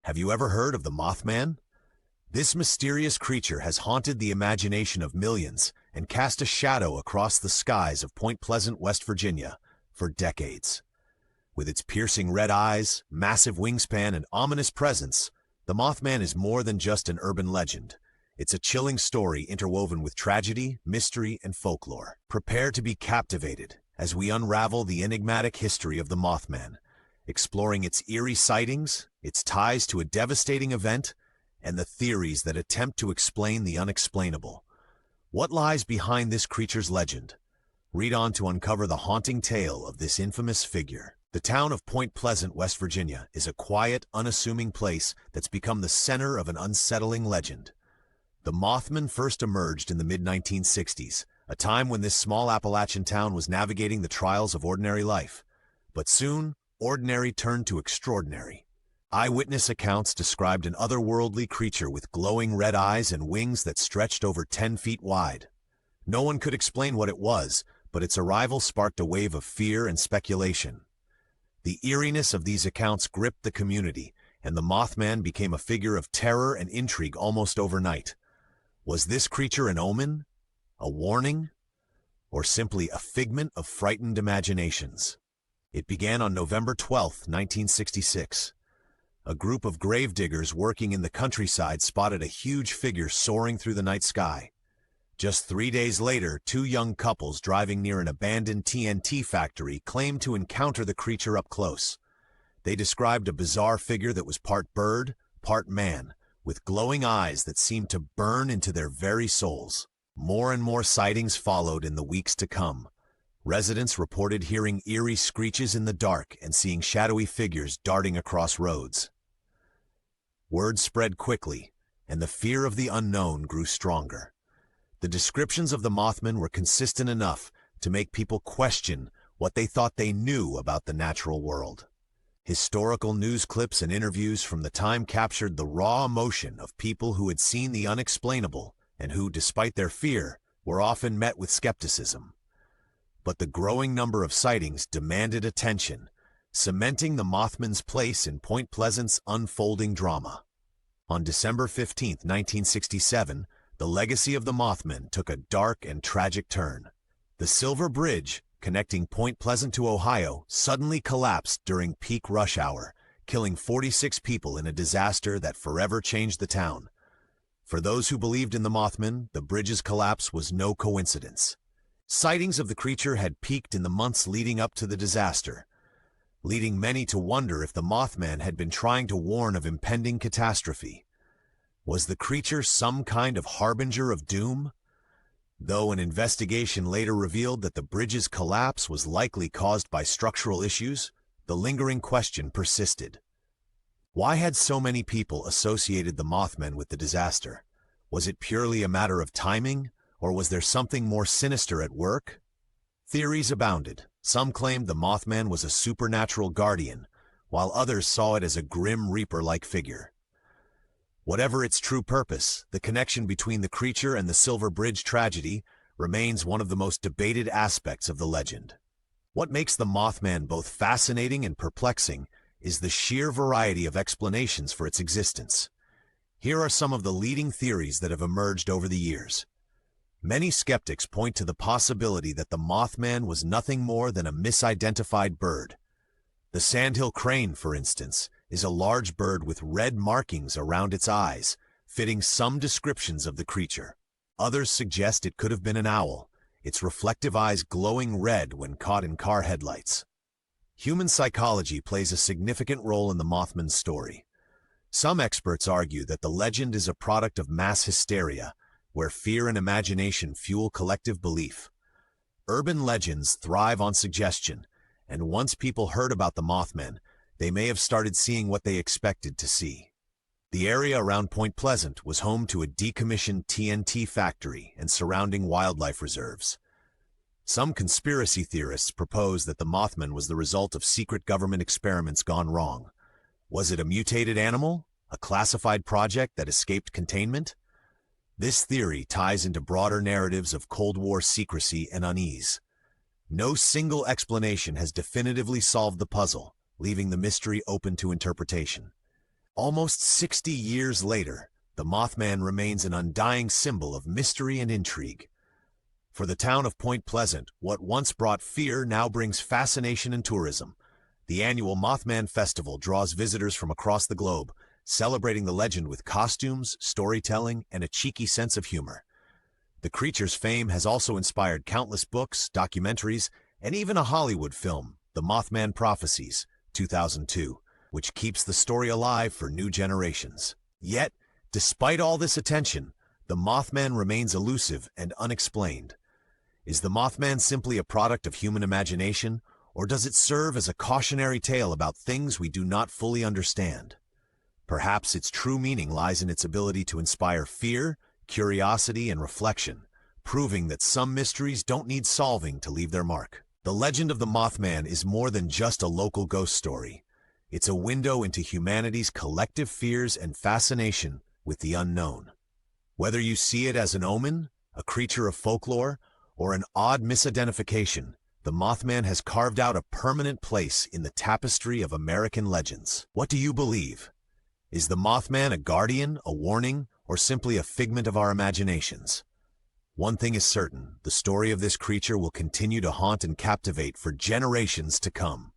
Have you ever heard of the Mothman? This mysterious creature has haunted the imagination of millions and cast a shadow across the skies of Point Pleasant, West Virginia, for decades. With its piercing red eyes, massive wingspan, and ominous presence, the Mothman is more than just an urban legend. It's a chilling story interwoven with tragedy, mystery, and folklore. Prepare to be captivated as we unravel the enigmatic history of the Mothman, exploring its eerie sightings, its ties to a devastating event, and the theories that attempt to explain the unexplainable. What lies behind this creature's legend? Read on to uncover the haunting tale of this infamous figure. The town of Point Pleasant, West Virginia, is a quiet, unassuming place that's become the center of an unsettling legend. The Mothman first emerged in the mid-1960s, a time when this small Appalachian town was navigating the trials of ordinary life. But soon, ordinary turned to extraordinary. Eyewitness accounts described an otherworldly creature with glowing red eyes and wings that stretched over 10 feet wide. No one could explain what it was, but its arrival sparked a wave of fear and speculation. The eeriness of these accounts gripped the community, and the Mothman became a figure of terror and intrigue almost overnight. Was this creature an omen, a warning, or simply a figment of frightened imaginations? It began on November 12, 1966. A group of gravediggers working in the countryside spotted a huge figure soaring through the night sky. Just 3 days later, two young couples driving near an abandoned TNT factory claimed to encounter the creature up close. They described a bizarre figure that was part bird, part man, with glowing eyes that seemed to burn into their very souls. More and more sightings followed in the weeks to come. Residents reported hearing eerie screeches in the dark and seeing shadowy figures darting across roads. Word spread quickly, and the fear of the unknown grew stronger. The descriptions of the Mothman were consistent enough to make people question what they thought they knew about the natural world. Historical news clips and interviews from the time captured the raw emotion of people who had seen the unexplainable and who, despite their fear, were often met with skepticism. But the growing number of sightings demanded attention, cementing the Mothman's place in Point Pleasant's unfolding drama. On December 15, 1967, the legacy of the Mothman took a dark and tragic turn. The Silver Bridge, connecting Point Pleasant to Ohio, suddenly collapsed during peak rush hour, killing 46 people in a disaster that forever changed the town. For those who believed in the Mothman, the bridge's collapse was no coincidence. Sightings of the creature had peaked in the months leading up to the disaster, leading many to wonder if the Mothman had been trying to warn of impending catastrophe. Was the creature some kind of harbinger of doom? Though an investigation later revealed that the bridge's collapse was likely caused by structural issues, the lingering question persisted. Why had so many people associated the Mothman with the disaster? Was it purely a matter of timing, or was there something more sinister at work? Theories abounded. Some claimed the Mothman was a supernatural guardian, while others saw it as a grim reaper-like figure. Whatever its true purpose, the connection between the creature and the Silver Bridge tragedy remains one of the most debated aspects of the legend. What makes the Mothman both fascinating and perplexing is the sheer variety of explanations for its existence. Here are some of the leading theories that have emerged over the years. Many skeptics point to the possibility that the Mothman was nothing more than a misidentified bird. The sandhill crane, for instance, is a large bird with red markings around its eyes, fitting some descriptions of the creature. Others suggest it could have been an owl, its reflective eyes glowing red when caught in car headlights. Human psychology plays a significant role in the Mothman's story. Some experts argue that the legend is a product of mass hysteria, where fear and imagination fuel collective belief. Urban legends thrive on suggestion, and once people heard about the Mothman, they may have started seeing what they expected to see. The area around Point Pleasant was home to a decommissioned TNT factory and surrounding wildlife reserves. Some conspiracy theorists propose that the Mothman was the result of secret government experiments gone wrong. Was it a mutated animal, a classified project that escaped containment? This theory ties into broader narratives of Cold War secrecy and unease. No single explanation has definitively solved the puzzle, leaving the mystery open to interpretation. Almost 60 years later, the Mothman remains an undying symbol of mystery and intrigue. For the town of Point Pleasant, what once brought fear now brings fascination and tourism. The annual Mothman Festival draws visitors from across the globe, celebrating the legend with costumes, storytelling, and a cheeky sense of humor. The creature's fame has also inspired countless books, documentaries, and even a Hollywood film, The Mothman Prophecies, 2002, which keeps the story alive for new generations. Yet, despite all this attention, the Mothman remains elusive and unexplained. Is the Mothman simply a product of human imagination, or does it serve as a cautionary tale about things we do not fully understand? Perhaps its true meaning lies in its ability to inspire fear, curiosity, and reflection, proving that some mysteries don't need solving to leave their mark. The legend of the Mothman is more than just a local ghost story. It's a window into humanity's collective fears and fascination with the unknown. Whether you see it as an omen, a creature of folklore, or an odd misidentification, the Mothman has carved out a permanent place in the tapestry of American legends. What do you believe? Is the Mothman a guardian, a warning, or simply a figment of our imaginations? One thing is certain, the story of this creature will continue to haunt and captivate for generations to come.